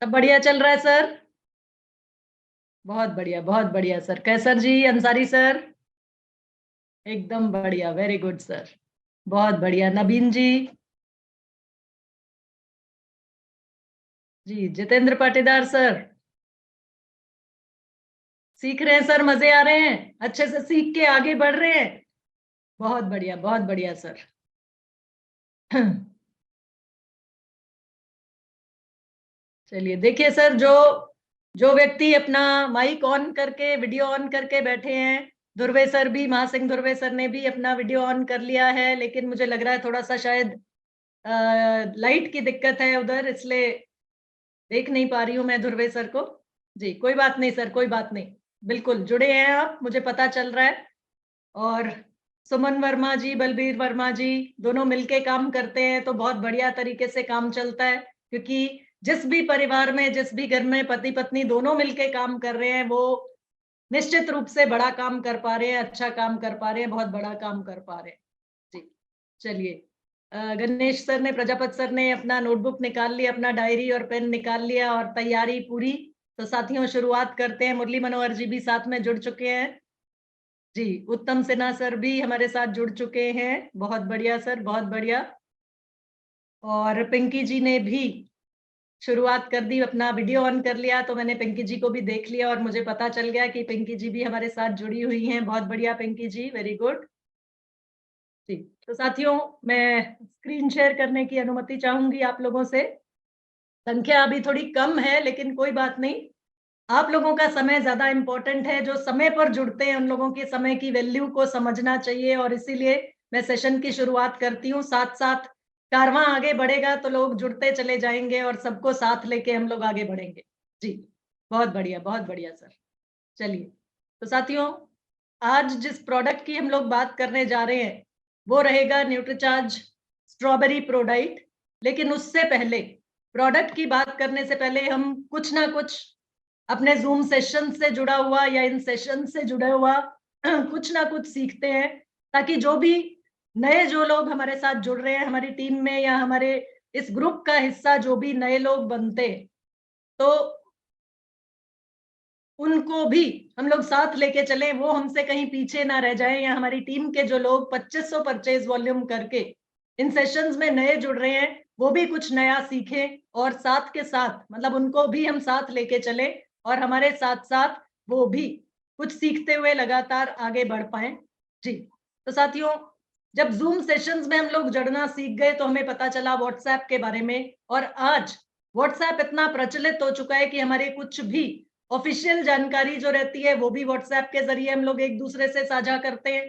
सब बढ़िया चल रहा है सर। बहुत बढ़िया सर। कैसर जी, अंसारी सर। एकदम बढ़िया, वेरी गुड सर। बहुत बढ़िया। नबीन जी। जी जितेंद्र पाटीदार सर। सीख रहे हैं सर, मजे आ रहे हैं, अच्छे से सीख के आगे बढ़ रहे हैं। बहुत बढ़िया सर। चलिए देखिए सर, जो जो व्यक्ति अपना माइक ऑन करके वीडियो ऑन करके बैठे हैं, धुर्वे सर भी, महासिंह धुर्वे सर ने भी अपना वीडियो ऑन कर लिया है, लेकिन मुझे लग रहा है थोड़ा सा शायद लाइट की दिक्कत है उधर, इसलिए देख नहीं पा रही हूँ मैं धुर्वे सर को। जी कोई बात नहीं सर, कोई बात नहीं। बिल्कुल जुड़े हैं आप, मुझे पता चल रहा है। और सुमन वर्मा जी, बलबीर वर्मा जी, दोनों मिलके काम करते हैं तो बहुत बढ़िया तरीके से काम चलता है। क्योंकि जिस भी परिवार में, जिस भी घर में पति पत्नी दोनों मिलके काम कर रहे हैं, वो निश्चित रूप से बड़ा काम कर पा रहे हैं, अच्छा काम कर पा रहे हैं, बहुत बड़ा काम कर पा रहे हैं। जी चलिए। गणेश सर ने, प्रजापत सर ने अपना नोटबुक निकाल लिया, अपना डायरी और पेन निकाल लिया और तैयारी पूरी। तो साथियों शुरुआत करते हैं। मुरली मनोहर जी भी साथ में जुड़ चुके हैं। जी उत्तम सिन्हा सर भी हमारे साथ जुड़ चुके हैं। बहुत बढ़िया सर, बहुत बढ़िया। और पिंकी जी ने भी शुरुआत कर दी, अपना वीडियो ऑन कर लिया, तो मैंने पिंकी जी को भी देख लिया और मुझे पता चल गया कि पिंकी जी भी हमारे साथ जुड़ी हुई हैं। बहुत बढ़िया पिंकी जी, वेरी गुड। जी तो साथियों, मैं स्क्रीन शेयर करने की अनुमति चाहूंगी आप लोगों से। संख्या अभी थोड़ी कम है, लेकिन कोई बात नहीं। आप लोगों का समय ज्यादा इंपॉर्टेंट है। जो समय पर जुड़ते हैं उन लोगों के समय की वैल्यू को समझना चाहिए, और इसीलिए मैं सेशन की शुरुआत करती हूँ। साथ साथ कारवां आगे बढ़ेगा तो लोग जुड़ते चले जाएंगे और सबको साथ लेके हम लोग आगे बढ़ेंगे। जी बहुत बढ़िया सर। चलिए तो साथियों, आज जिस प्रोडक्ट की हम लोग बात करने जा रहे हैं वो रहेगा न्यूट्रीचार्ज स्ट्रॉबेरी प्रोडाइट। लेकिन उससे पहले, प्रोडक्ट की बात करने से पहले, हम कुछ ना कुछ अपने जूम सेशन से जुड़ा हुआ या इन सेशन से जुड़ा हुआ कुछ ना कुछ सीखते हैं, ताकि जो भी नए, जो लोग हमारे साथ जुड़ रहे हैं हमारी टीम में या हमारे इस ग्रुप का हिस्सा जो भी नए लोग बनते, तो उनको भी हम लोग साथ लेके चले, वो हमसे कहीं पीछे ना रह जाएं, या हमारी टीम के जो लोग 2500 परचेज वॉल्यूम करके इन सेशंस में नए जुड़ रहे हैं, वो भी कुछ नया सीखें, और साथ के साथ मतलब उनको भी हम साथ लेके चले, और हमारे साथ साथ वो भी कुछ सीखते हुए लगातार आगे बढ़ पाए। जी तो साथियों, जब जूम सेशंस में हम लोग जुड़ना सीख गए तो हमें पता चला व्हाट्सएप के बारे में, और आज व्हाट्सएप इतना प्रचलित हो चुका है कि हमारे कुछ भी ऑफिशियल जानकारी जो रहती है वो भी व्हाट्सएप के जरिए हम लोग एक दूसरे से साझा करते हैं।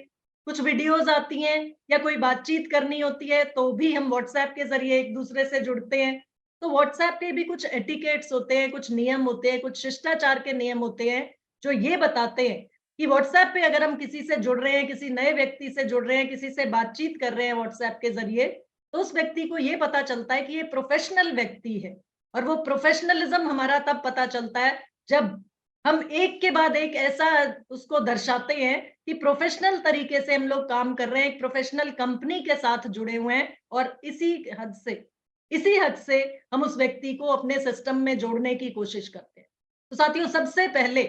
कुछ वीडियोस आती हैं या कोई बातचीत करनी होती है तो भी हम व्हाट्सएप के जरिए एक दूसरे से जुड़ते हैं। तो व्हाट्सएप के भी कुछ एटिकेट्स होते हैं, कुछ नियम होते हैं, कुछ शिष्टाचार के नियम होते हैं, जो ये बताते हैं कि व्हाट्सएप पे अगर हम किसी से जुड़ रहे हैं, किसी नए व्यक्ति से जुड़ रहे हैं, किसी से बातचीत कर रहे हैं व्हाट्सएप के जरिए, तो उस व्यक्ति को ये पता चलता है कि ये प्रोफेशनल व्यक्ति है। और वो प्रोफेशनलिज्म हमारा तब पता चलता है जब हम एक के बाद एक ऐसा उसको दर्शाते हैं कि प्रोफेशनल तरीके से हम लोग काम कर रहे हैं, एक प्रोफेशनल कंपनी के साथ जुड़े हुए हैं, और इसी हद से हम उस व्यक्ति को अपने सिस्टम में जोड़ने की कोशिश करते हैं। तो साथियों, सबसे पहले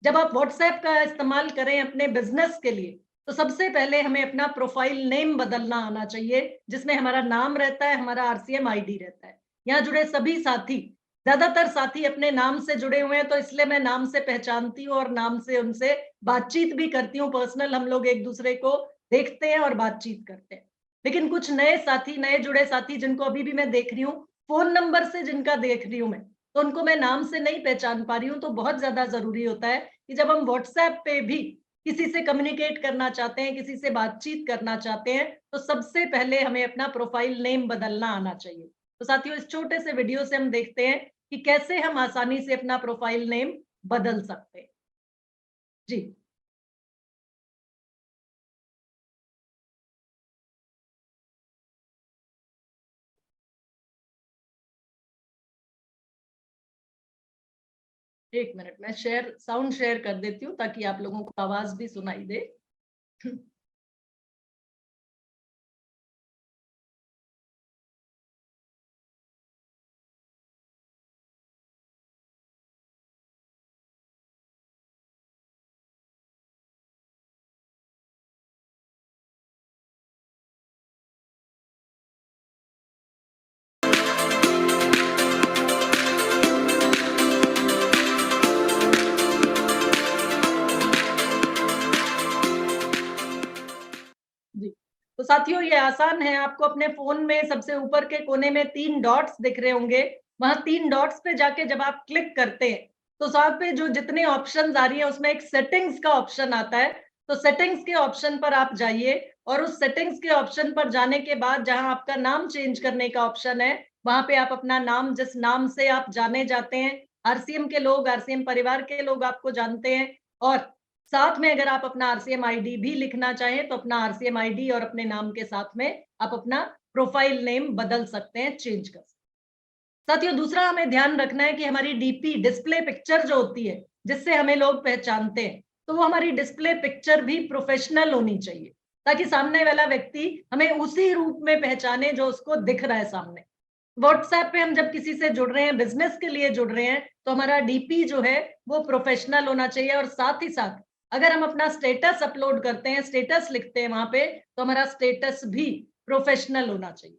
जब आप व्हाट्सएप का इस्तेमाल करें अपने बिजनेस के लिए, तो सबसे पहले हमें अपना प्रोफाइल नेम बदलना आना चाहिए, जिसमें हमारा नाम रहता है, हमारा आरसीएम आईडी रहता है। यहाँ जुड़े सभी साथी, ज्यादातर साथी अपने नाम से जुड़े हुए हैं, तो इसलिए मैं नाम से पहचानती हूँ और नाम से उनसे बातचीत भी करती हूँ। पर्सनल हम लोग एक दूसरे को देखते हैं और बातचीत करते हैं। लेकिन कुछ नए साथी, नए जुड़े साथी जिनको अभी भी मैं देख रही हूँ, फोन नंबर से जिनका देख रही हूँ मैं, तो उनको मैं नाम से नहीं पहचान पा रही हूँ। तो बहुत ज्यादा जरूरी होता है कि जब हम व्हाट्सएप पे भी किसी से कम्युनिकेट करना चाहते हैं, किसी से बातचीत करना चाहते हैं, तो सबसे पहले हमें अपना प्रोफाइल नेम बदलना आना चाहिए। तो साथियों, इस छोटे से वीडियो से हम देखते हैं कि कैसे हम आसानी से अपना प्रोफाइल नेम बदल सकते हैं। जी एक मिनट, मैं साउंड शेयर कर देती हूँ ताकि आप लोगों को आवाज भी सुनाई दे। साथियों ये आसान है, आपको अपने फोन में सबसे ऊपर के कोने में 3 डॉट्स दिख रहे होंगे, वहां 3 डॉट्स पे जाके जब आप क्लिक करते हैं तो साथ पे जो जितने ऑप्शंस आ रही है उसमें एक सेटिंग्स का ऑप्शन आता है। तो सेटिंग्स के ऑप्शन पर आप जाइए और उस सेटिंग्स के ऑप्शन पर जाने के बाद जहां आपका नाम चेंज करने का ऑप्शन है, वहां पे आप अपना नाम, जिस नाम से आप जाने जाते हैं, आरसीएम के लोग, आरसीएम परिवार के लोग आपको जानते हैं, और साथ में अगर आप अपना आरसीएम आईडी भी लिखना चाहें तो अपना आरसीएम आईडी और अपने नाम के साथ में आप अपना प्रोफाइल नेम बदल सकते हैं, चेंज कर सकते हैं। साथियों दूसरा हमें ध्यान रखना है कि हमारी डीपी, डिस्प्ले पिक्चर जो होती है जिससे हमें लोग पहचानते हैं, तो वो हमारी डिस्प्ले पिक्चर भी प्रोफेशनल होनी चाहिए, ताकि सामने वाला व्यक्ति हमें उसी रूप में पहचाने जो उसको दिख रहा है सामने। व्हाट्सएप पे हम जब किसी से जुड़ रहे हैं, बिजनेस के लिए जुड़ रहे हैं, तो हमारा डीपी जो है वो प्रोफेशनल होना चाहिए, और साथ ही साथ अगर हम अपना स्टेटस अपलोड करते हैं, स्टेटस लिखते हैं वहां पे, तो हमारा स्टेटस भी प्रोफेशनल होना चाहिए।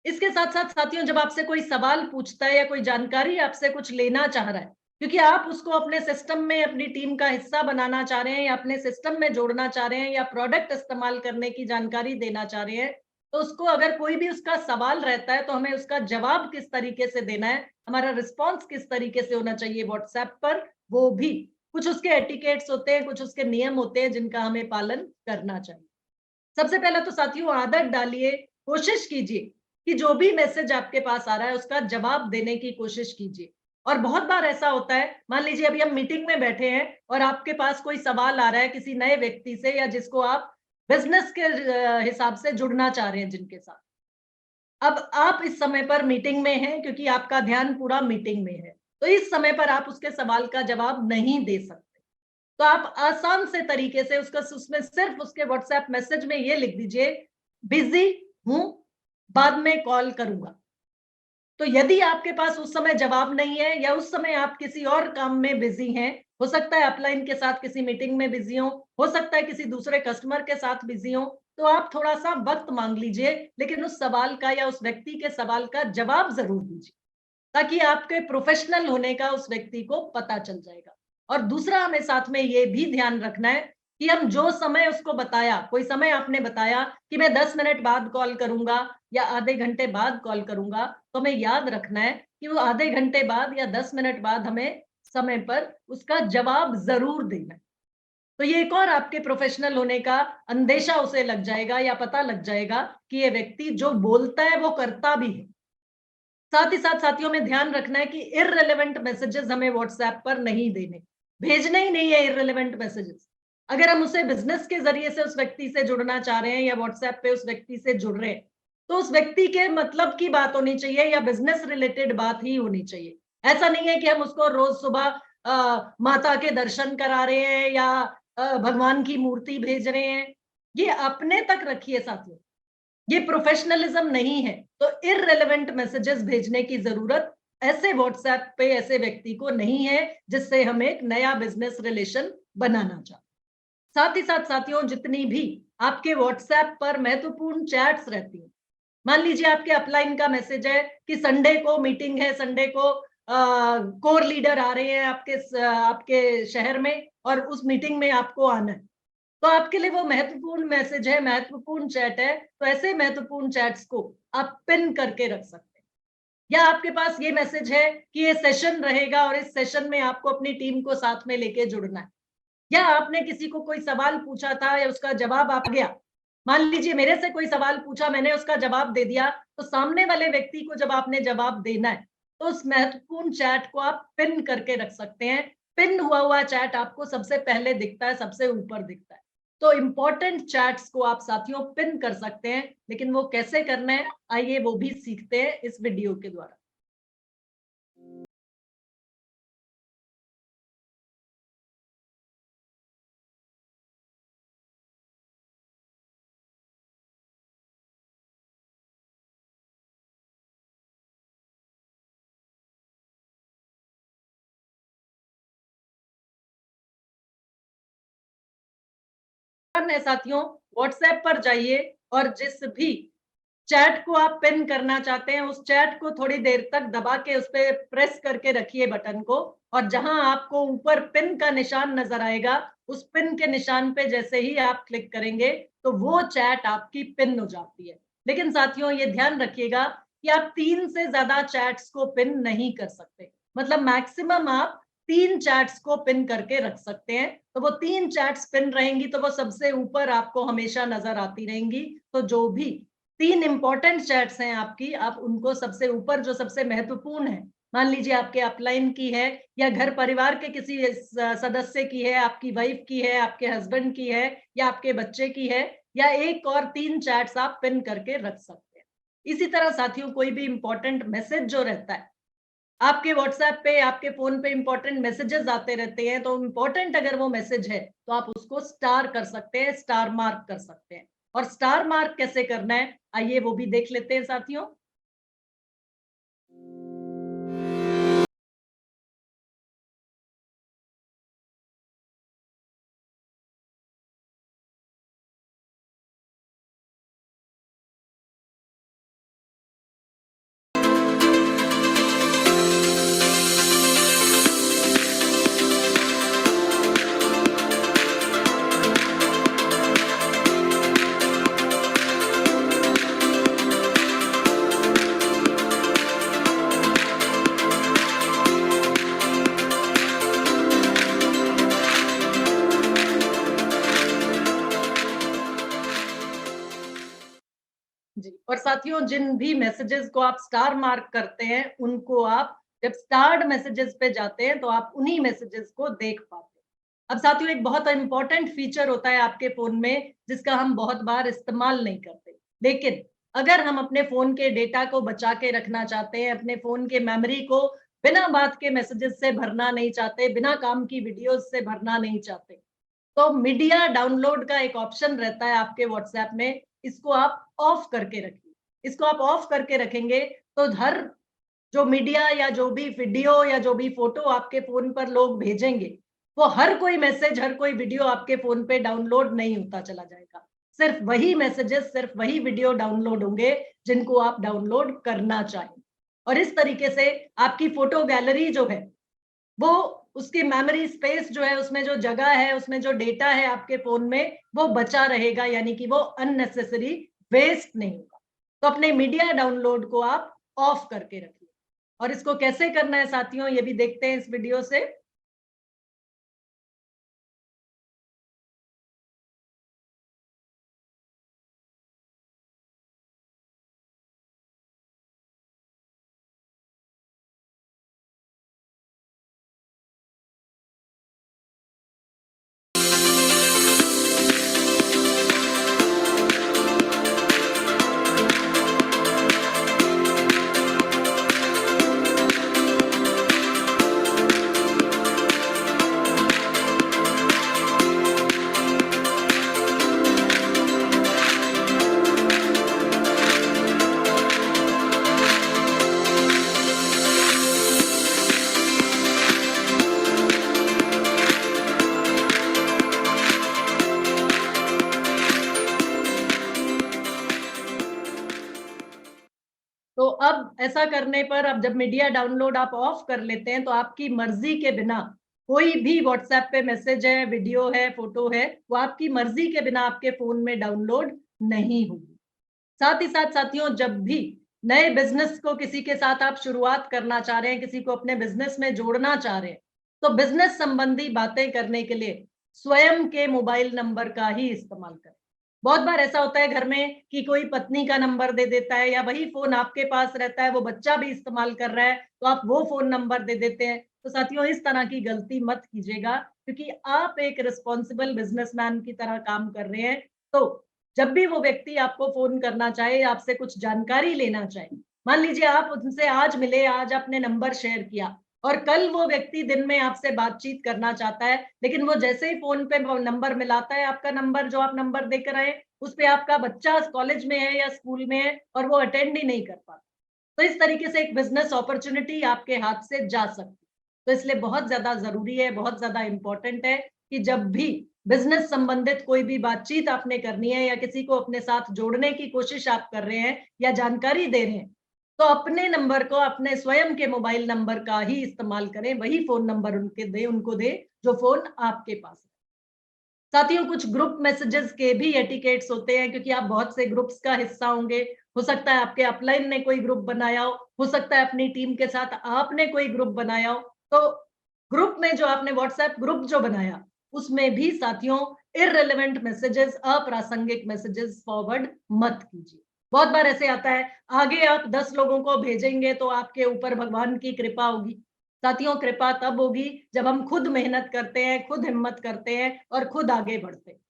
इसके साथ साथ साथियों जब आपसे कोई सवाल पूछता है या कोई जानकारी आपसे कुछ लेना चाह रहा है, क्योंकि आप उसको अपने सिस्टम में अपनी टीम का हिस्सा बनाना चाह रहे हैं या अपने सिस्टम में जोड़ना चाह रहे हैं या प्रोडक्ट इस्तेमाल करने की जानकारी देना चाह रहे हैं, तो उसको अगर कोई भी उसका सवाल रहता है तो हमें उसका जवाब किस तरीके से देना है, हमारा रिस्पॉन्स किस तरीके से होना चाहिए व्हाट्सएप पर, वो भी कुछ उसके एटिकेट्स होते हैं, कुछ उसके नियम होते हैं जिनका हमें पालन करना चाहिए। सबसे पहले तो साथियों आदत डालिए, कोशिश कीजिए कि जो भी मैसेज आपके पास आ रहा है उसका जवाब देने की कोशिश कीजिए। और बहुत बार ऐसा होता है, मान लीजिए अभी हम मीटिंग में बैठे हैं और आपके पास कोई सवाल आ रहा है किसी नए व्यक्ति से या जिसको आप बिजनेस के हिसाब से जुड़ना चाह रहे हैं जिनके साथ। अब आप इस समय पर मीटिंग में हैं क्योंकि आपका ध्यान पूरा मीटिंग में है, तो इस समय पर आप उसके सवाल का जवाब नहीं दे सकते। तो आप आसान से तरीके से उसका, उसमें सिर्फ उसके व्हाट्सएप मैसेज में ये लिख दीजिए, बिजी हूं, बाद में कॉल करूंगा। तो यदि आपके पास उस समय जवाब नहीं है या उस समय आप किसी और काम में बिजी हैं, हो सकता है अपलाइन के साथ किसी मीटिंग में बिजी हो सकता है किसी दूसरे कस्टमर के साथ बिजी हो, तो आप थोड़ा सा वक्त मांग लीजिए, लेकिन उस सवाल का या उस व्यक्ति के सवाल का जवाब जरूर दीजिए, ताकि आपके प्रोफेशनल होने का उस व्यक्ति को पता चल जाएगा। और दूसरा हमें साथ में ये भी ध्यान रखना है कि हम जो समय उसको बताया, कोई समय आपने बताया कि मैं 10 मिनट बाद कॉल करूंगा या आधे घंटे बाद कॉल करूंगा, तो हमें याद रखना है कि वो आधे घंटे बाद या 10 मिनट बाद हमें समय पर उसका जवाब जरूर देना है। तो ये एक और आपके प्रोफेशनल होने का अंदेशा उसे लग जाएगा या पता लग जाएगा कि ये व्यक्ति जो बोलता है वो करता भी है। साथ ही साथ साथियों में ध्यान रखना है कि इररिलेवेंट मैसेजेस हमें व्हाट्सएप पर नहीं देने, भेजने ही नहीं है इररिलेवेंट मैसेजेस। अगर हम उसे बिजनेस के जरिए से उस व्यक्ति से जुड़ना चाह रहे हैं या व्हाट्सएप पे उस व्यक्ति से जुड़ रहे हैं, तो उस व्यक्ति के मतलब की बात होनी चाहिए या बिजनेस रिलेटेड बात ही होनी चाहिए। ऐसा नहीं है कि हम उसको रोज सुबह माता के दर्शन करा रहे हैं या भगवान की मूर्ति भेज रहे हैं। ये अपने तक रखिए साथियों, ये प्रोफेशनलिज्म नहीं है। तो इररिलेवेंट मैसेजेस भेजने की जरूरत ऐसे व्हाट्सएप पे ऐसे व्यक्ति को नहीं है जिससे हम एक नया बिजनेस रिलेशन बनाना चाहते। साथ ही साथ साथियों जितनी भी आपके व्हाट्सएप पर महत्वपूर्ण चैट्स रहती हैं, मान लीजिए आपके अपलाइन का मैसेज है कि संडे को मीटिंग है, संडे को कोर लीडर आ रहे हैं आपके शहर में और उस मीटिंग में आपको आना है, तो आपके लिए वो महत्वपूर्ण मैसेज है, महत्वपूर्ण चैट है, तो ऐसे महत्वपूर्ण चैट्स को आप पिन करके रख सकते हैं। या आपके पास ये मैसेज है कि ये सेशन रहेगा और इस सेशन में आपको अपनी टीम को साथ में लेके जुड़ना है, या आपने किसी को कोई सवाल पूछा था या उसका जवाब आ गया, मान लीजिए मेरे से कोई सवाल पूछा, मैंने उसका जवाब दे दिया, तो सामने वाले व्यक्ति को जब आपने जवाब देना है तो उस महत्वपूर्ण चैट को आप पिन करके रख सकते हैं। पिन हुआ चैट आपको सबसे पहले दिखता है, सबसे ऊपर दिखता है। तो इंपॉर्टेंट चैट्स को आप साथियों पिन कर सकते हैं, लेकिन वो कैसे करना है आइए वो भी सीखते हैं इस वीडियो के द्वारा। है साथियों, व्हाट्सएप पर जाइए और जिस भी चैट को आप पिन करना चाहते हैं, उस चैट को थोड़ी देर तक दबा के उस पे प्रेस करके रखिए बटन को, और जहां आपको ऊपर पिन का निशान नजर आएगा, उस पिन के निशान पे जैसे ही आप क्लिक करेंगे तो वो चैट आपकी पिन हो जाती है। लेकिन साथियों ये ध्यान रखिएगा कि आप 3 से ज्यादा चैट्स को पिन नहीं कर सकते। मतलब मैक्सिमम आप 3 चैट्स को पिन करके रख सकते हैं। तो वो 3 चैट्स पिन रहेंगी तो वो सबसे ऊपर आपको हमेशा नजर आती रहेंगी। तो जो भी 3 इंपॉर्टेंट चैट्स हैं आपकी, आप उनको सबसे ऊपर, जो सबसे महत्वपूर्ण है, मान लीजिए आपके अपलाइन की है या घर परिवार के किसी सदस्य की है, आपकी वाइफ की है, आपके हस्बैंड की है या आपके बच्चे की है, या एक और 3 चैट्स आप पिन करके रख सकते हैं। इसी तरह साथियों कोई भी इंपॉर्टेंट मैसेज जो रहता है आपके व्हाट्सएप पे, आपके फोन पे इंपॉर्टेंट मैसेजेस आते रहते हैं, तो इंपॉर्टेंट अगर वो मैसेज है तो आप उसको स्टार कर सकते हैं, स्टार मार्क कर सकते हैं। और स्टार मार्क कैसे करना है, आइए वो भी देख लेते हैं साथियों। जी, और साथियों जिन भी मैसेजेस को आप स्टार मार्क करते हैं, उनको आप जब स्टार्ड मैसेजेस पे जाते हैं तो आप उन्हीं मैसेजेस को देख पाते हैं। अब साथियों एक बहुत इंपॉर्टेंट फीचर होता है आपके फोन में जिसका हम बहुत बार इस्तेमाल नहीं करते, लेकिन अगर हम अपने फोन के डेटा को बचा के रखना चाहते हैं, अपने फोन के मेमोरी को बिना बात के मैसेजेस से भरना नहीं चाहते, बिना काम की वीडियोस से भरना नहीं चाहते, तो मीडिया डाउनलोड का एक ऑप्शन रहता है आपके व्हाट्सएप में, इसको आप ऑफ करके रखिए। इसको आप ऑफ करके रखेंगे तो हर जो मीडिया या जो भी वीडियो या जो भी फोटो आपके फोन पर लोग भेजेंगे, वो हर कोई मैसेज, हर कोई वीडियो आपके फोन पे डाउनलोड नहीं होता चला जाएगा। सिर्फ वही मैसेजेस, सिर्फ वही वीडियो डाउनलोड होंगे जिनको आप डाउनलोड करना चाहें। और इस तरीके से आपकी फोटो गैलरी जो है, वो उसकी मेमोरी स्पेस जो है, उसमें जो जगह है, उसमें जो डेटा है आपके फोन में, वो बचा रहेगा, यानी कि वो अननेसेसरी वेस्ट नहीं होगा। तो अपने मीडिया डाउनलोड को आप ऑफ करके रखिए। और इसको कैसे करना है साथियों, ये भी देखते हैं इस वीडियो से। तो अब ऐसा करने पर, अब जब मीडिया डाउनलोड आप ऑफ कर लेते हैं, तो आपकी मर्जी के बिना कोई भी व्हाट्सएप पे मैसेज है, वीडियो है, फोटो है, वो आपकी मर्जी के बिना आपके फोन में डाउनलोड नहीं होगी। साथ ही साथ साथियों जब भी नए बिजनेस को किसी के साथ आप शुरुआत करना चाह रहे हैं, किसी को अपने बिजनेस में जोड़ना चाह रहे हैं, तो बिजनेस संबंधी बातें करने के लिए स्वयं के मोबाइल नंबर का ही इस्तेमाल करें। बहुत बार ऐसा होता है घर में कि कोई पत्नी का नंबर दे देता है, या वही फोन आपके पास रहता है, वो बच्चा भी इस्तेमाल कर रहा है, तो आप वो फोन नंबर दे देते हैं। तो साथियों इस तरह की गलती मत कीजिएगा, क्योंकि आप एक रिस्पॉन्सिबल बिजनेसमैन की तरह काम कर रहे हैं। तो जब भी वो व्यक्ति आपको फोन करना चाहे, आपसे कुछ जानकारी लेना चाहे, मान लीजिए आप उनसे आज मिले, आज आपने नंबर शेयर किया, और कल वो व्यक्ति दिन में आपसे बातचीत करना चाहता है, लेकिन वो जैसे ही फोन पे नंबर मिलाता है, आपका नंबर जो आप नंबर देकर आए, उस पे आपका बच्चा कॉलेज में है या स्कूल में है, और वो अटेंड ही नहीं कर पाता, तो इस तरीके से एक बिजनेस अपॉर्चुनिटी आपके हाथ से जा सकती है। तो इसलिए बहुत ज्यादा जरूरी है, बहुत ज्यादा इंपॉर्टेंट है कि जब भी बिजनेस संबंधित कोई भी बातचीत आपने करनी है या किसी को अपने साथ जोड़ने की कोशिश आप कर रहे हैं या जानकारी दे रहे हैं, तो अपने नंबर को अपने स्वयं के मोबाइल नंबर का ही इस्तेमाल करें, वही फोन नंबर उनको दे जो फोन आपके पास है। साथियों, कुछ ग्रुप मैसेजेस के भी एटिकेट्स होते हैं, क्योंकि आप बहुत से ग्रुप्स का हिस्सा होंगे। हो सकता है आपके अपलाइन ने कोई ग्रुप बनाया हो सकता है अपनी टीम के साथ आपने कोई ग्रुप बनाया हो। तो ग्रुप में जो आपने व्हाट्सएप ग्रुप जो बनाया, उसमें भी साथियों इररिलेवेंट मैसेजेस, अप्रासंगिक मैसेजेस फॉरवर्ड मत कीजिए। बहुत बार ऐसे आता है, आगे आप 10 लोगों को भेजेंगे तो आपके ऊपर भगवान की कृपा होगी। साथियों, कृपा तब होगी जब हम खुद मेहनत करते हैं, खुद हिम्मत करते हैं और खुद आगे बढ़ते हैं।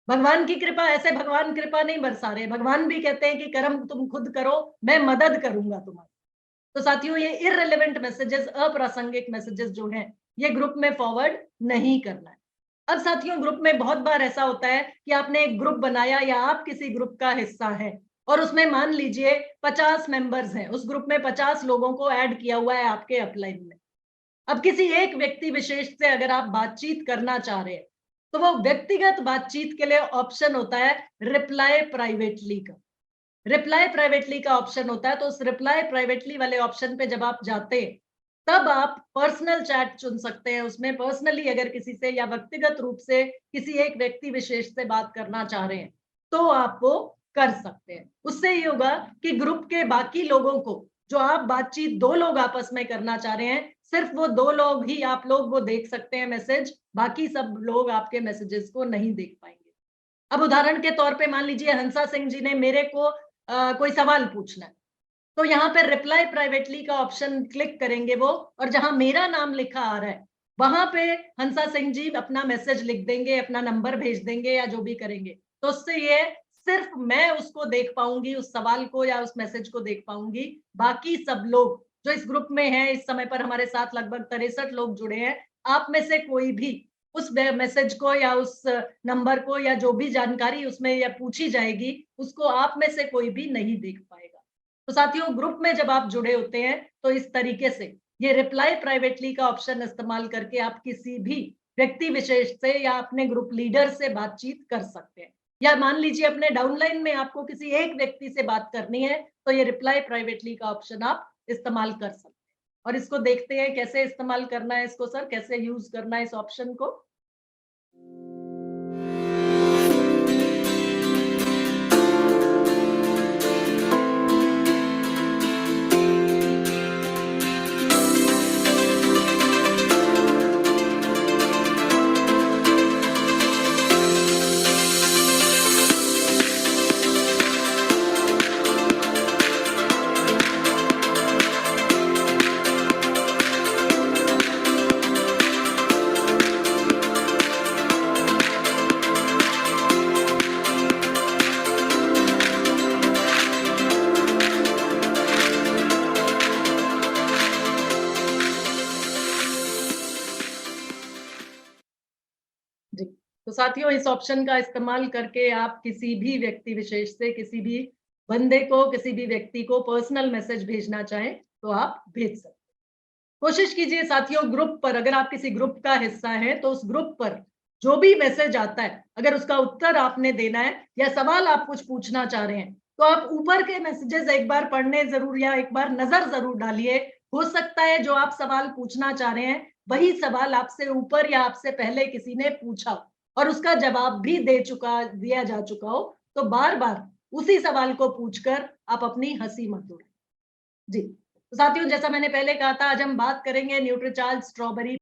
भगवान की कृपा ऐसे भगवान कृपा नहीं बरसा रहे, भगवान भी कहते हैं कि कर्म तुम खुद करो, मैं मदद करूंगा तुम्हारी। तो साथियों, ये इररिलेवेंट मैसेजेस, अप्रासंगिक मैसेजेस जो हैं, ये ग्रुप में फॉरवर्ड नहीं करना है। अब साथियों, ग्रुप में बहुत बार ऐसा होता है कि आपने एक ग्रुप बनाया या आप किसी ग्रुप का हिस्सा है और उसमें मान लीजिए 50 मेंबर्स हैं, उस ग्रुप में 50 लोगों को ऐड किया हुआ है आपके अपलाइन में। अब किसी एक व्यक्ति विशेष से अगर आप बातचीत करना चाह रहे हैं, तो वो व्यक्तिगत बातचीत के लिए ऑप्शन होता है रिप्लाई प्राइवेटली का। रिप्लाई प्राइवेटली का ऑप्शन होता है, तो उस रिप्लाई प्राइवेटली वाले ऑप्शन पे जब आप जाते हैं, तब आप पर्सनल चैट चुन सकते हैं। उसमें पर्सनली अगर किसी से या व्यक्तिगत रूप से किसी एक व्यक्ति विशेष से बात करना चाह रहे हैं, तो आप वो कर सकते हैं। उससे ये होगा कि ग्रुप के बाकी लोगों को, जो आप बातचीत 2 लोग आपस में करना चाह रहे हैं, सिर्फ वो 2 लोग ही आप लोग वो देख सकते हैं मैसेज, बाकी सब लोग आपके मैसेजेस को नहीं देख पाएंगे। अब उदाहरण के तौर पे मान लीजिए हंसा सिंह जी ने मेरे को कोई सवाल पूछना है, तो यहाँ पे रिप्लाई प्राइवेटली का ऑप्शन क्लिक करेंगे वो, और जहां मेरा नाम लिखा आ रहा है, वहां पे हंसा सिंह जी अपना मैसेज लिख देंगे, अपना नंबर भेज देंगे या जो भी करेंगे। तो उससे ये सिर्फ मैं उसको देख पाऊंगी, उस सवाल को या उस मैसेज को देख पाऊंगी। बाकी सब लोग जो इस ग्रुप में हैं, इस समय पर हमारे साथ लगभग 63 लोग जुड़े हैं, आप में से कोई भी उस मैसेज को या उस नंबर को या जो भी जानकारी उसमें या पूछी जाएगी, उसको आप में से कोई भी नहीं देख पाएगा। तो साथियों, ग्रुप में जब आप जुड़े होते हैं, तो इस तरीके से ये रिप्लाई प्राइवेटली का ऑप्शन इस्तेमाल करके आप किसी भी व्यक्ति विशेष से या अपने ग्रुप लीडर से बातचीत कर सकते हैं। या मान लीजिए अपने डाउनलाइन में आपको किसी एक व्यक्ति से बात करनी है, तो ये रिप्लाई प्राइवेटली का ऑप्शन आप इस्तेमाल कर सकते हैं। और इसको देखते हैं कैसे इस्तेमाल करना है इसको सर, कैसे यूज करना है इस ऑप्शन को। जी, तो साथियों, इस ऑप्शन का इस्तेमाल करके आप किसी भी व्यक्ति विशेष से, किसी भी बंदे को, किसी भी व्यक्ति को पर्सनल मैसेज भेजना चाहें तो आप भेज सकते हैं। कोशिश कीजिए साथियों, ग्रुप पर अगर आप किसी ग्रुप का हिस्सा हैं, तो उस ग्रुप पर जो भी मैसेज आता है, अगर उसका उत्तर आपने देना है या सवाल आप कुछ पूछना चाह रहे हैं, तो आप ऊपर के मैसेजेस एक बार पढ़ने जरूर या एक बार नजर जरूर डालिए। हो सकता है जो आप सवाल पूछना चाह रहे हैं, वही सवाल आपसे ऊपर या आपसे पहले किसी ने पूछा हो और उसका जवाब भी दिया जा चुका हो, तो बार बार उसी सवाल को पूछकर आप अपनी हंसी मत उड़ाएं। जी, तो साथियों, जैसा मैंने पहले कहा था, आज हम बात करेंगे न्यूट्रीचार्ज स्ट्रॉबेरी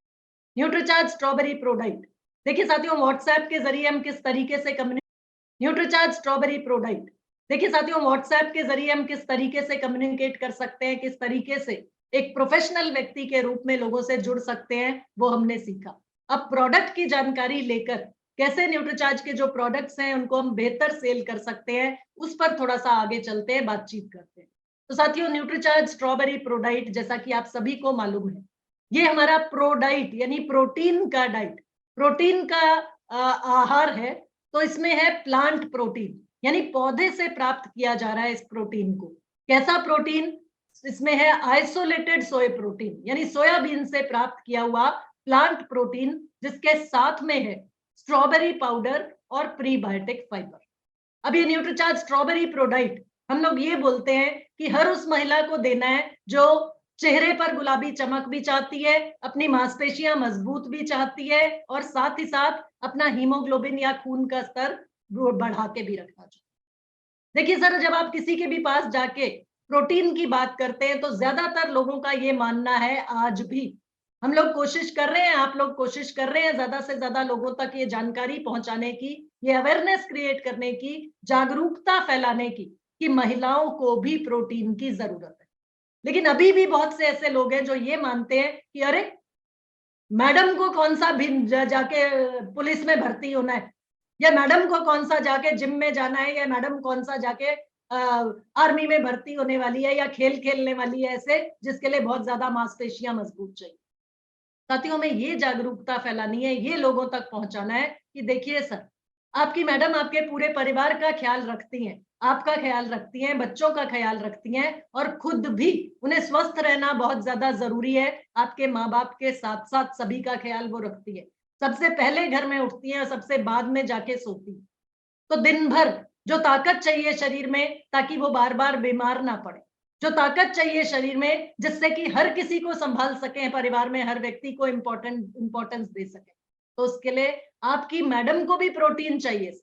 प्रोडाइट। देखिए साथियों, व्हाट्सएप के जरिए हम किस तरीके से न्यूट्रीचार्ज स्ट्रॉबेरी प्रोडाइट। देखिए साथियों, व्हाट्सएप के जरिए हम किस तरीके से कम्युनिकेट कर सकते हैं, किस तरीके से एक प्रोफेशनल व्यक्ति के रूप में लोगों से जुड़ सकते हैं, वो हमने सीखा। अब प्रोडक्ट की जानकारी लेकर कैसे न्यूट्रीचार्ज के जो प्रोडक्ट्स हैं उनको हम बेहतर सेल कर सकते हैं, उस पर थोड़ा सा आगे चलते हैं, बातचीत करते हैं। तो साथियों, न्यूट्रीचार्ज स्ट्रॉबेरी प्रोडाइट, जैसा कि आप सभी को मालूम है, ये हमारा प्रोडाइट यानी प्रोटीन का डाइट, प्रोटीन का आहार है। तो इसमें है प्लांट प्रोटीन, यानी पौधे से प्राप्त किया जा रहा है इस प्रोटीन को। कैसा प्रोटीन? इसमें है आइसोलेटेड सोया प्रोटीन, यानी सोयाबीन से प्राप्त किया हुआ प्लांट प्रोटीन, जिसके साथ में है स्ट्रॉबेरी पाउडर और प्रीबायोटिक फाइबर। अब ये न्यूट्रीचार्ज स्ट्रॉबेरी प्रोडाइट हम लोग ये बोलते हैं कि हर उस महिला को देना है जो चेहरे पर गुलाबी चमक भी चाहती है, अपनी मांसपेशियां मजबूत भी चाहती है और साथ ही साथ अपना हीमोग्लोबिन या खून का स्तर बढ़ा के भी रखना चाहिए। देखिए सर, जब आप किसी के भी पास जाके प्रोटीन की बात करते हैं तो ज्यादातर लोगों का ये मानना है, आज भी हम लोग कोशिश कर रहे हैं, आप लोग कोशिश कर रहे हैं ज्यादा से ज्यादा लोगों तक ये जानकारी पहुंचाने की, ये अवेयरनेस क्रिएट करने की, जागरूकता फैलाने की कि महिलाओं को भी प्रोटीन की जरूरत है। लेकिन अभी भी बहुत से ऐसे लोग हैं जो ये मानते हैं कि अरे मैडम को कौन सा भी जाके पुलिस में भर्ती होना है, या मैडम को कौन सा जाके जिम में जाना है, या मैडम कौन सा जाके आर्मी में भर्ती होने वाली है या खेल खेलने वाली है ऐसे जिसके लिए बहुत ज्यादा मांसपेशियां मजबूत चाहिए। साथियों में ये जागरूकता फैलानी है, ये लोगों तक पहुंचाना है कि देखिए सर, आपकी मैडम आपके पूरे परिवार का ख्याल रखती हैं, आपका ख्याल रखती हैं, बच्चों का ख्याल रखती हैं और खुद भी उन्हें स्वस्थ रहना बहुत ज्यादा जरूरी है। आपके माँ बाप के साथ साथ सभी का ख्याल वो रखती है। सबसे पहले घर में उठती हैं और सबसे बाद में जाके सोती हैं। तो दिन भर जो ताकत चाहिए शरीर में ताकि वो बार बार बीमार ना पड़े, जो ताकत चाहिए शरीर में जिससे कि हर किसी को संभाल सके, परिवार में हर व्यक्ति को इंपॉर्टेंस दे सके, तो उसके लिए आपकी मैडम को भी प्रोटीन चाहिए।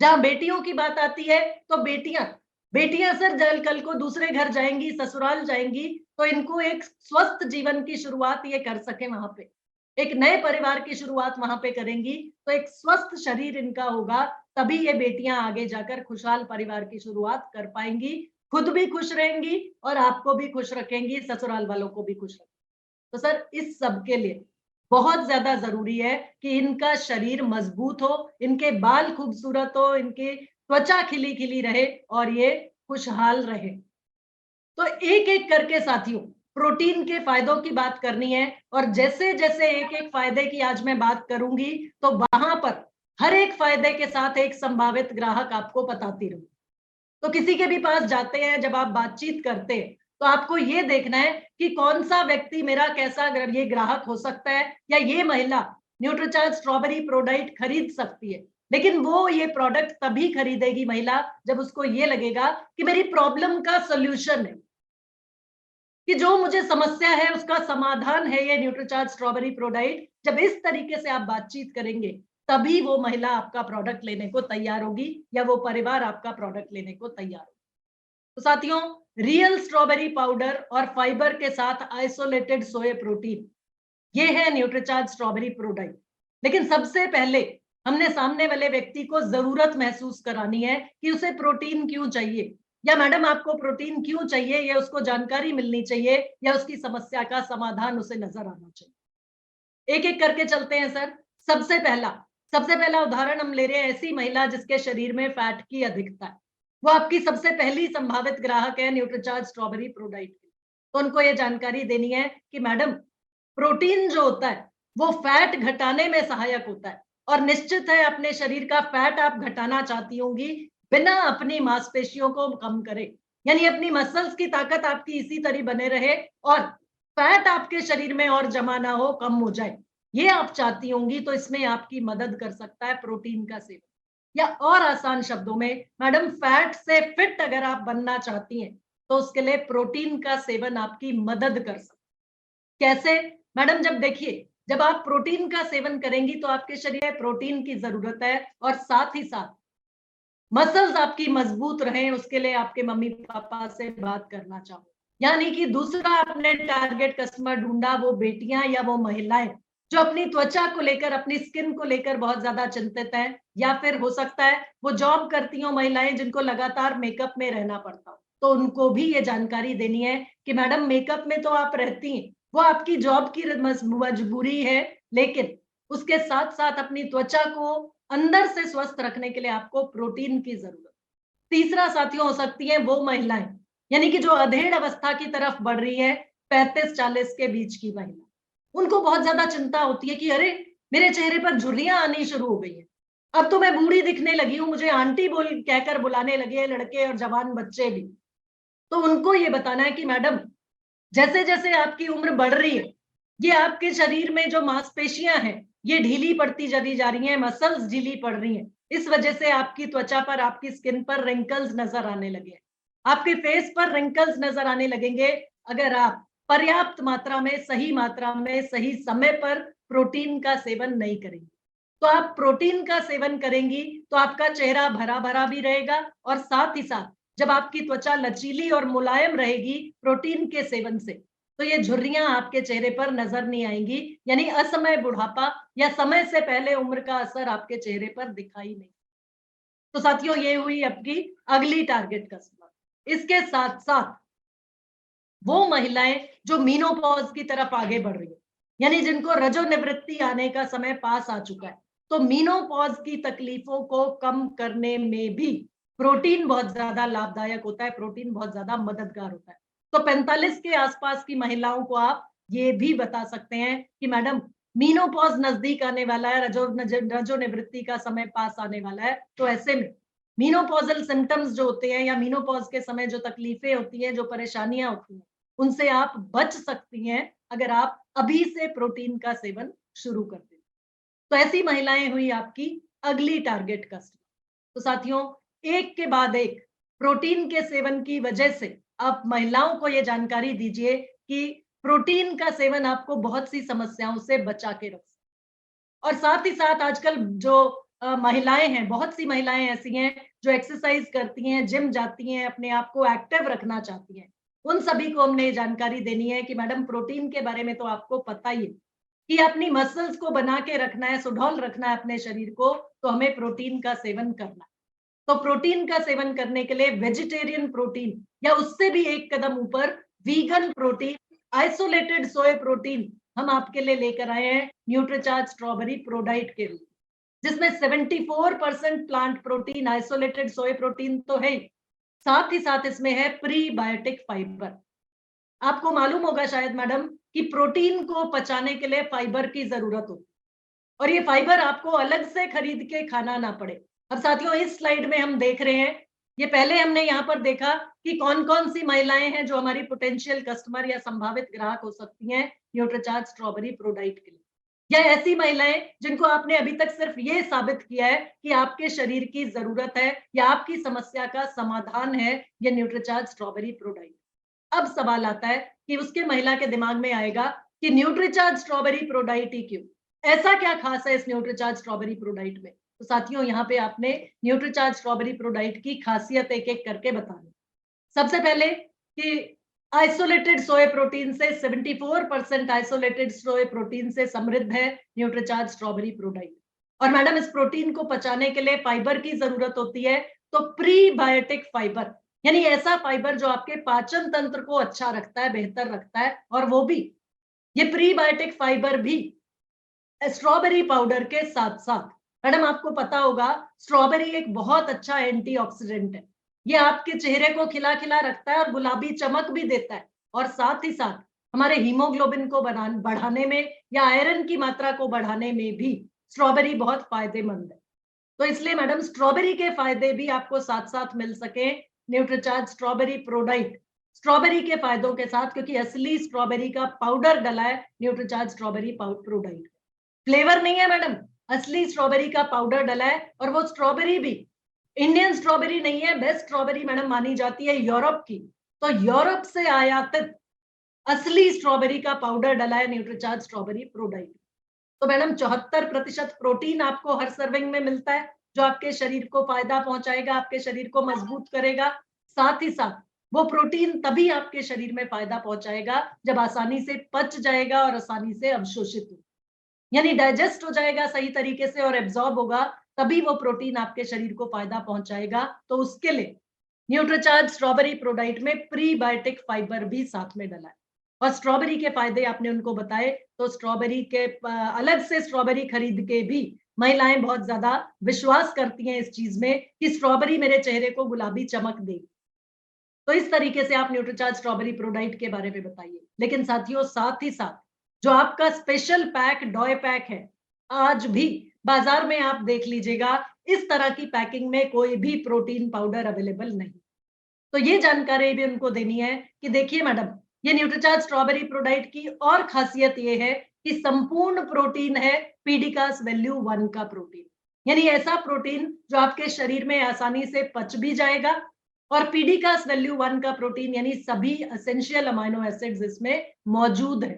जहां बेटियों की बात आती है तो बेटियां बेटियां सर जल कल को दूसरे घर जाएंगी, ससुराल जाएंगी, तो इनको एक स्वस्थ जीवन की शुरुआत ये कर सके, वहां पे एक नए परिवार की शुरुआत वहां पे करेंगी, तो एक स्वस्थ शरीर इनका होगा, तभी ये बेटियां आगे जाकर खुशहाल परिवार की शुरुआत कर पाएंगी, खुद भी खुश रहेंगी और आपको भी खुश रखेंगी, ससुराल वालों को भी खुश रखेंगी। तो सर इस सब के लिए बहुत ज्यादा जरूरी है कि इनका शरीर मजबूत हो, इनके बाल खूबसूरत हो, इनकी त्वचा खिली खिली रहे और ये खुशहाल रहे। तो एक एक करके साथियों प्रोटीन के फायदों की बात करनी है और जैसे जैसे एक एक फायदे की आज मैं बात करूंगी तो वहां पर हर एक फायदे के साथ एक संभावित ग्राहक आपको बताती रहूं। तो किसी के भी पास जाते हैं, जब आप बातचीत करते हैं तो आपको ये देखना है कि कौन सा व्यक्ति मेरा कैसा ये ग्राहक हो सकता है, या ये महिला न्यूट्रीचार्ज स्ट्रॉबेरी प्रोडक्ट खरीद सकती है। लेकिन वो ये प्रोडक्ट तभी खरीदेगी महिला जब उसको ये लगेगा कि मेरी प्रॉब्लम का सोल्यूशन है, कि जो मुझे समस्या है उसका समाधान है ये न्यूट्रीचार्ज स्ट्रॉबेरी प्रोडक्ट। जब इस तरीके से आप बातचीत करेंगे तभी वो महिला आपका प्रोडक्ट लेने को तैयार होगी या वो परिवार आपका प्रोडक्ट लेने को तैयार होगा। तो साथियों, रियल स्ट्रॉबेरी पाउडर और फाइबर के साथ आइसोलेटेड सोया प्रोटीन, ये है न्यूट्रीचार्ज स्ट्रॉबेरी प्रोडक्ट। लेकिन सबसे पहले हमने सामने वाले व्यक्ति को जरूरत महसूस करानी है कि उसे प्रोटीन क्यों चाहिए, या मैडम आपको प्रोटीन क्यों चाहिए, ये उसको जानकारी मिलनी चाहिए, या उसकी समस्या का समाधान उसे नजर आना चाहिए। एक एक करके चलते हैं सर। सबसे पहला उदाहरण हम ले रहे हैं ऐसी महिला जिसके शरीर में फैट की अधिकता है। वो आपकी सबसे पहली संभावित ग्राहक है न्यूट्रीचार्ज स्ट्रॉबेरी प्रोडक्ट की। तो उनको ये जानकारी देनी है कि मैडम, प्रोटीन जो होता है वो फैट घटाने में सहायक होता है और निश्चित है अपने शरीर का फैट आप घटाना चाहती होंगी बिना अपनी मांसपेशियों को कम करे, यानी अपनी मसल्स की ताकत आपकी इसी तरह बने रहे और फैट आपके शरीर में और जमा ना हो, कम हो जाए, ये आप चाहती होंगी। तो इसमें आपकी मदद कर सकता है प्रोटीन का सेवन। या और आसान शब्दों में, मैडम फैट से फिट अगर आप बनना चाहती हैं तो उसके लिए प्रोटीन का सेवन आपकी मदद कर सकता है। कैसे मैडम? जब देखिए, जब आप प्रोटीन का सेवन करेंगी तो आपके शरीर में प्रोटीन की जरूरत है और साथ ही साथ मसल्स आपकी मजबूत रहें, उसके लिए आपके मम्मी पापा से बात करना चाहो। यानी कि दूसरा आपने टारगेट कस्टमर ढूंढा, वो बेटियां या वो महिलाएं जो अपनी त्वचा को लेकर, अपनी स्किन को लेकर बहुत ज्यादा चिंतित हैं, या फिर हो सकता है वो जॉब करती हो महिलाएं जिनको लगातार मेकअप में रहना पड़ता हो। तो उनको भी ये जानकारी देनी है कि मैडम मेकअप में तो आप रहती हैं, वो आपकी जॉब की मजबूरी है, लेकिन उसके साथ साथ अपनी त्वचा को अंदर से स्वस्थ रखने के लिए आपको प्रोटीन की जरूरत। तीसरा साथियों हो सकती है वो महिलाएं, यानी कि जो अधेड़ अवस्था की तरफ बढ़ रही है, 35-40 के बीच की महिला, उनको बहुत ज्यादा चिंता होती है कि अरे मेरे चेहरे पर झुर्रियां आनी शुरू हो गई है, अब तो मैं बूढ़ी दिखने लगी हूं, मुझे आंटी बोल कहकर बुलाने लगे लड़के और जवान बच्चे भी। तो उनको ये बताना है कि मैडम, जैसे जैसे आपकी उम्र बढ़ रही है, ये आपके शरीर में जो मांसपेशियां हैं ये ढीली पड़ती चली जा रही हैं, मसल्स ढीली पड़ रही हैं। इस वजह से आपकी त्वचा पर, आपकी स्किन पर रिंकल्स नजर आने लगे हैं। आपके फेस पर रिंकल्स नजर आने लगेंगे अगर आप पर्याप्त मात्रा में, सही मात्रा में, सही समय पर प्रोटीन का सेवन नहीं करेंगे। तो आप प्रोटीन का सेवन करेंगी तो आपका चेहरा भरा भरा भी रहेगा, और साथ ही साथ जब आपकी त्वचा लचीली और मुलायम रहेगी प्रोटीन के सेवन से, तो ये झुर्रियां आपके चेहरे पर नजर नहीं आएंगी, यानी असमय बुढ़ापा या समय से पहले उम्र का असर आपके चेहरे पर दिखाई नहीं। तो साथियों, ये हुई आपकी अगली टारगेट कस्टमर। इसके साथ साथ वो महिलाएं जो मीनोपॉज की तरफ आगे बढ़ रही है, यानी जिनको रजोनिवृत्ति आने का समय पास आ चुका है, तो मीनोपॉज की तकलीफों को कम करने में भी प्रोटीन बहुत ज्यादा लाभदायक होता है, प्रोटीन बहुत ज्यादा मददगार होता है। तो 45 के आसपास की महिलाओं को आप ये भी बता सकते हैं कि मैडम, मीनोपॉज नजदीक आने वाला है, रजोनिवृत्ति का समय पास आने वाला है, तो ऐसे में मीनोपॉजल सिम्टम्स जो होते हैं या मीनोपॉज के समय जो तकलीफें होती हैं, जो परेशानियां होती हैं, उनसे आप बच सकती हैं अगर आप अभी से प्रोटीन का सेवन शुरू कर दें। तो ऐसी महिलाएं हुई आपकी अगली टारगेट कस्टमर। तो साथियों, एक के बाद एक प्रोटीन के सेवन की वजह से आप महिलाओं को यह जानकारी दीजिए कि प्रोटीन का सेवन आपको बहुत सी समस्याओं से बचा के रख। और साथ ही साथ आजकल जो महिलाएं हैं, बहुत सी महिलाएं ऐसी हैं जो एक्सरसाइज करती हैं, जिम जाती हैं, अपने आप को एक्टिव रखना चाहती हैं। उन सभी को हमने ये जानकारी देनी है कि मैडम, प्रोटीन के बारे में तो आपको पता ही है कि अपनी मसल्स को बना के रखना है, सुडौल रखना है अपने शरीर को, तो हमें प्रोटीन का सेवन करना है। तो प्रोटीन का सेवन करने के लिए वेजिटेरियन प्रोटीन या उससे भी एक कदम ऊपर वीगन प्रोटीन, आइसोलेटेड सोय प्रोटीन हम आपके लिए लेकर आए हैं न्यूट्रीचार्ज स्ट्रॉबेरी प्रोडाइट के रूप, जिसमें 74% प्लांट प्रोटीन, आइसोलेटेड सोय प्रोटीन तो है, साथ ही साथ इसमें है प्रीबायोटिक फाइबर। आपको मालूम होगा शायद मैडम कि प्रोटीन को पचाने के लिए फाइबर की जरूरत होती है, और ये फाइबर आपको अलग से खरीद के खाना ना पड़े। अब साथियों, इस स्लाइड में हम देख रहे हैं, ये पहले हमने यहाँ पर देखा कि कौन कौन सी महिलाएं हैं जो हमारी पोटेंशियल कस्टमर या संभावित ग्राहक हो सकती हैं न्यूट्रीचार्ज स्ट्रॉबेरी प्रोडाइट के लिए, या ऐसी महिलाएं जिनको आपने अभी तक सिर्फ ये साबित किया है कि आपके शरीर की जरूरत है या आपकी समस्या का समाधान है ये न्यूट्रीचार्ज स्ट्रॉबेरी प्रोडाइट। अब सवाल आता है कि उसके महिला के दिमाग में आएगा कि न्यूट्रीचार्ज स्ट्रॉबेरी प्रोडाइट ही क्यों, ऐसा क्या खास है इस न्यूट्रीचार्ज स्ट्रॉबेरी प्रोडाइट में। तो साथियों, यहाँ पे आपने न्यूट्रीचार्ज स्ट्रॉबेरी प्रोडाइट की खासियत एक एक करके बतानी। सबसे पहले कि आइसोलेटेड सोय प्रोटीन से 74% आइसोलेटेड सोय प्रोटीन से समृद्ध है न्यूट्रीचार्ज स्ट्रॉबेरी प्रोडाइट। और मैडम, इस प्रोटीन को पचाने के लिए फाइबर की जरूरत होती है, तो प्रीबायोटिक फाइबर, यानी ऐसा फाइबर जो आपके पाचन तंत्र को अच्छा रखता है, बेहतर रखता है, और वो भी ये प्रीबायोटिक फाइबर भी स्ट्रॉबेरी पाउडर के साथ साथ। मैडम, आपको पता होगा स्ट्रॉबेरी एक बहुत अच्छा एंटीऑक्सीडेंट है, ये आपके चेहरे को खिला खिला रखता है और गुलाबी चमक भी देता है, और साथ ही साथ हमारे हीमोग्लोबिन को बढ़ाने में या आयरन की मात्रा को बढ़ाने में भी स्ट्रॉबेरी बहुत फायदेमंद है। तो इसलिए मैडम, स्ट्रॉबेरी के फायदे भी आपको साथ साथ मिल सके न्यूट्रीचार्ज स्ट्रॉबेरी प्रोडाइट स्ट्रॉबेरी के फायदों के साथ, क्योंकि असली स्ट्रॉबेरी का पाउडर डला है न्यूट्रीचार्ज स्ट्रॉबेरी प्रोडाइट। फ्लेवर नहीं है मैडम, असली स्ट्रॉबेरी का पाउडर डला है, और वो स्ट्रॉबेरी भी इंडियन स्ट्रॉबेरी नहीं है, बेस्ट स्ट्रॉबेरी मैडम मानी जाती है यूरोप की। तो यूरोप से आयातित असली स्ट्रॉबेरी का पाउडर डला है न्यूट्रीचार्ज स्ट्रॉबेरी प्रोडाइट। तो मैडम, 74% प्रोटीन आपको हर सर्विंग में मिलता है, जो आपके शरीर को फायदा पहुंचाएगा, आपके शरीर को मजबूत करेगा। साथ ही साथ वो प्रोटीन तभी आपके शरीर में फायदा पहुंचाएगा जब आसानी से पच जाएगा और आसानी से अवशोषित हो, यानी डाइजेस्ट हो जाएगा सही तरीके से और एब्जॉर्ब होगा, तभी वो प्रोटीन आपके शरीर को फायदा पहुंचाएगा। तो उसके लिए न्यूट्रीचार्ज स्ट्रॉबेरी प्रोडाइट में प्रीबायोटिक फाइबर भी साथ में डला है। और स्ट्रॉबेरी के फायदे आपने उनको बताए, तो स्ट्रॉबेरी के अलग से स्ट्रॉबेरी खरीद के भी महिलाएं बहुत ज्यादा विश्वास करती हैं इस चीज में कि स्ट्रॉबेरी मेरे चेहरे को गुलाबी चमक देगी। तो इस तरीके से आप न्यूट्रीचार्ज स्ट्रॉबेरी प्रोडाइट के बारे में बताइए। लेकिन साथियों, साथ ही साथ जो आपका स्पेशल पैक डॉय पैक है, आज भी बाजार में आप देख लीजिएगा, इस तरह की पैकिंग में कोई भी प्रोटीन पाउडर अवेलेबल नहीं। तो ये जानकारी भी उनको देनी है कि देखिए मैडम, ये न्यूट्रीचार्ज स्ट्रॉबेरी प्रोडाइट की और खासियत ये है कि संपूर्ण प्रोटीन है पीडिकास वैल्यू 1 का प्रोटीन, यानी ऐसा प्रोटीन जो आपके शरीर में आसानी से पच भी जाएगा, और पीडिकास वैल्यू 1 का प्रोटीन यानी सभी एसेंशियल अमाइनो एसिड्स इसमें मौजूद है,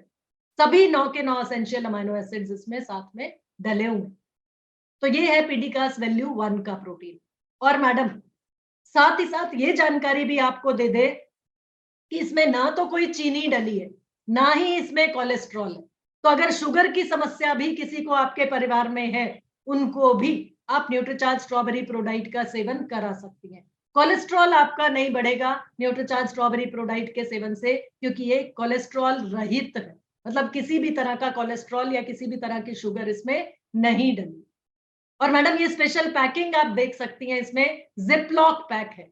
सभी 9 के 9 एसेंशियल अमाइनो एसिड्स इसमें साथ में डले हुए। तो ये है पीडिकास वैल्यू 1 का प्रोटीन। और मैडम साथ ही साथ ये जानकारी भी आपको दे दे कि इसमें ना तो कोई चीनी डली है, ना ही इसमें कोलेस्ट्रॉल है। तो अगर शुगर की समस्या भी किसी को आपके परिवार में है, उनको भी आप न्यूट्रीचार्ज स्ट्रॉबेरी प्रोडाइट का सेवन करा सकती हैं। कोलेस्ट्रॉल आपका नहीं बढ़ेगा न्यूट्रीचार्ज स्ट्रॉबेरी प्रोडाइट के सेवन से, क्योंकि ये कोलेस्ट्रॉल रहित है, मतलब किसी भी तरह का कोलेस्ट्रॉल या किसी भी तरह की शुगर इसमें नहीं डली। और मैडम ये स्पेशल पैकिंग आप देख सकती हैं, इसमें जिप लॉक पैक है,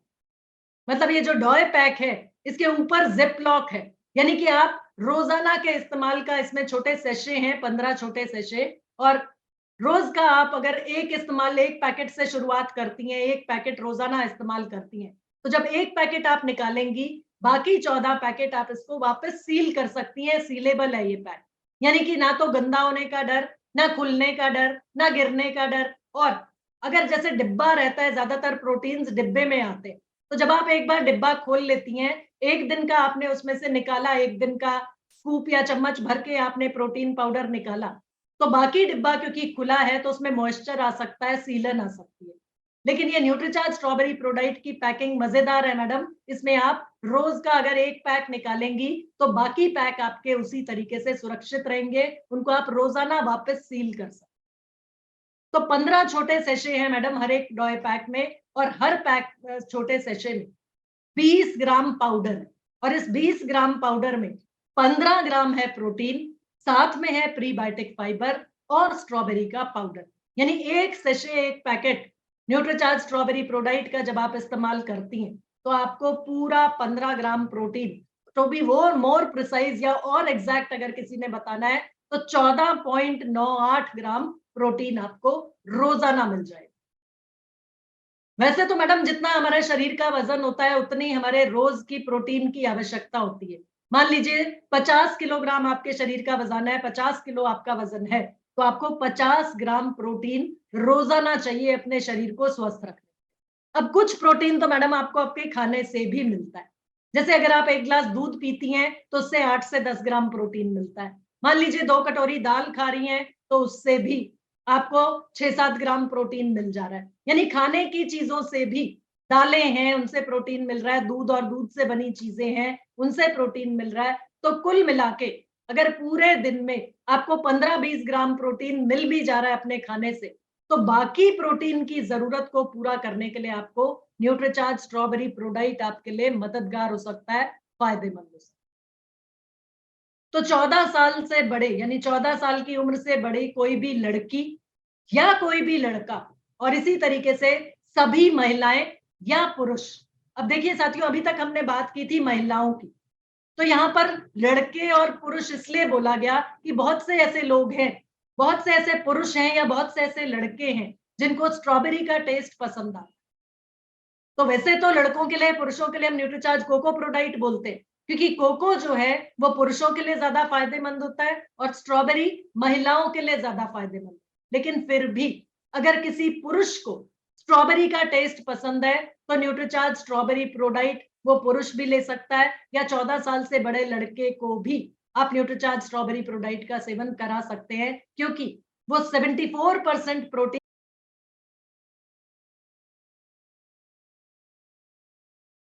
मतलब ये जो डॉय पैक है इसके ऊपर जिप लॉक है, यानी कि आप रोजाना के इस्तेमाल का इसमें छोटे सेशे हैं, 15 छोटे सेशे, और रोज का आप अगर एक इस्तेमाल एक पैकेट से शुरुआत करती हैं, एक पैकेट रोजाना इस्तेमाल करती हैं, तो जब एक पैकेट आप निकालेंगी बाकी 14 पैकेट आप इसको वापस सील कर सकती हैं। सीलेबल है ये पैक, यानी कि ना तो गंदा होने का डर, ना खुलने का डर, ना गिरने का डर। और अगर जैसे डिब्बा रहता है, ज्यादातर प्रोटीन्स डिब्बे में आते हैं, तो जब आप एक बार डिब्बा खोल लेती हैं, एक दिन का आपने उसमें से निकाला, एक दिन का स्कूप या चम्मच भर के आपने प्रोटीन पाउडर निकाला, तो बाकी डिब्बा क्योंकि खुला है तो उसमें मॉइस्चर आ सकता है, सीलन आ सकती है। लेकिन ये न्यूट्रीचार्ज स्ट्रॉबेरी प्रोडाइट की पैकिंग मजेदार है मैडम, इसमें आप रोज का अगर एक पैक निकालेंगी तो बाकी पैक आपके उसी तरीके से सुरक्षित रहेंगे, उनको आप रोजाना वापस सील कर सकते। तो 15 छोटे सेशे हैं मैडम हर एक डॉय पैक में, और हर पैक छोटे सेशे में 20 ग्राम पाउडर है, और इस 20 ग्राम पाउडर में 15 ग्राम है प्रोटीन, साथ में है प्रीबायोटिक फाइबर और स्ट्रॉबेरी का पाउडर, यानी एक सेशे एक पैकेट न्यूट्रीचार्ज स्ट्रॉबेरी प्रोडाइट का जब आप इस्तेमाल करती हैं तो आपको पूरा 15 ग्राम प्रोटीन, तो भी वो मोर प्रिसाइज या और एग्जैक्ट अगर किसी ने बताना है तो 14.98 ग्राम प्रोटीन आपको रोजाना मिल जाएगा। वैसे तो मैडम जितना हमारे शरीर का वजन होता है उतनी हमारे रोज की प्रोटीन की आवश्यकता होती है। मान लीजिए 50 किलोग्राम आपके शरीर का वजन है, 50 किलो आपका वजन है, तो आपको 50 ग्राम प्रोटीन रोजाना चाहिए अपने शरीर को स्वस्थ रखने। अब कुछ प्रोटीन तो मैडम आपको आपके खाने से भी मिलता है, जैसे अगर आप एक गिलास दूध पीती हैं तो उससे 8 से 10 ग्राम प्रोटीन मिलता है। मान लीजिए 2 कटोरी दाल खा रही हैं तो उससे भी आपको 6-7 ग्राम प्रोटीन मिल जा रहा है, यानी खाने की चीजों से भी, दालें हैं उनसे प्रोटीन मिल रहा है, दूध और दूध से बनी चीजें हैं उनसे प्रोटीन मिल रहा है। तो कुल मिला के अगर पूरे दिन में आपको 15-20 ग्राम प्रोटीन मिल भी जा रहा है अपने खाने से, तो बाकी प्रोटीन की जरूरत को पूरा करने के लिए आपको न्यूट्रीचार्ज स्ट्रॉबेरी प्रोडाइट आपके लिए मददगार हो सकता है, फायदेमंद हो सकता है। तो 14 साल से बड़े यानी 14 साल की उम्र से बड़ी कोई भी लड़की या कोई भी लड़का, और इसी तरीके से सभी महिलाएं या पुरुष। अब देखिए साथियों, अभी तक हमने बात की थी महिलाओं की, तो यहाँ पर लड़के और पुरुष इसलिए बोला गया कि बहुत से ऐसे लोग हैं, बहुत से ऐसे पुरुष हैं या बहुत से ऐसे लड़के हैं जिनको स्ट्रॉबेरी का टेस्ट पसंद आता है। तो वैसे तो लड़कों के लिए, पुरुषों के लिए हम न्यूट्रीचार्ज कोको प्रोडाइट बोलते हैं, क्योंकि कोको जो है वो पुरुषों के लिए ज्यादा फायदेमंद होता है और स्ट्रॉबेरी महिलाओं के लिए ज्यादा फायदेमंद। लेकिन फिर भी अगर किसी पुरुष को स्ट्रॉबेरी का टेस्ट पसंद है तो न्यूट्रीचार्ज स्ट्रॉबेरी प्रोडाइट वो पुरुष भी ले सकता है, या 14 साल से बड़े लड़के को भी आप न्यूट्रीचार्ज स्ट्रॉबेरी प्रोडाइट का सेवन करा सकते हैं, क्योंकि वो 74% प्रोटीन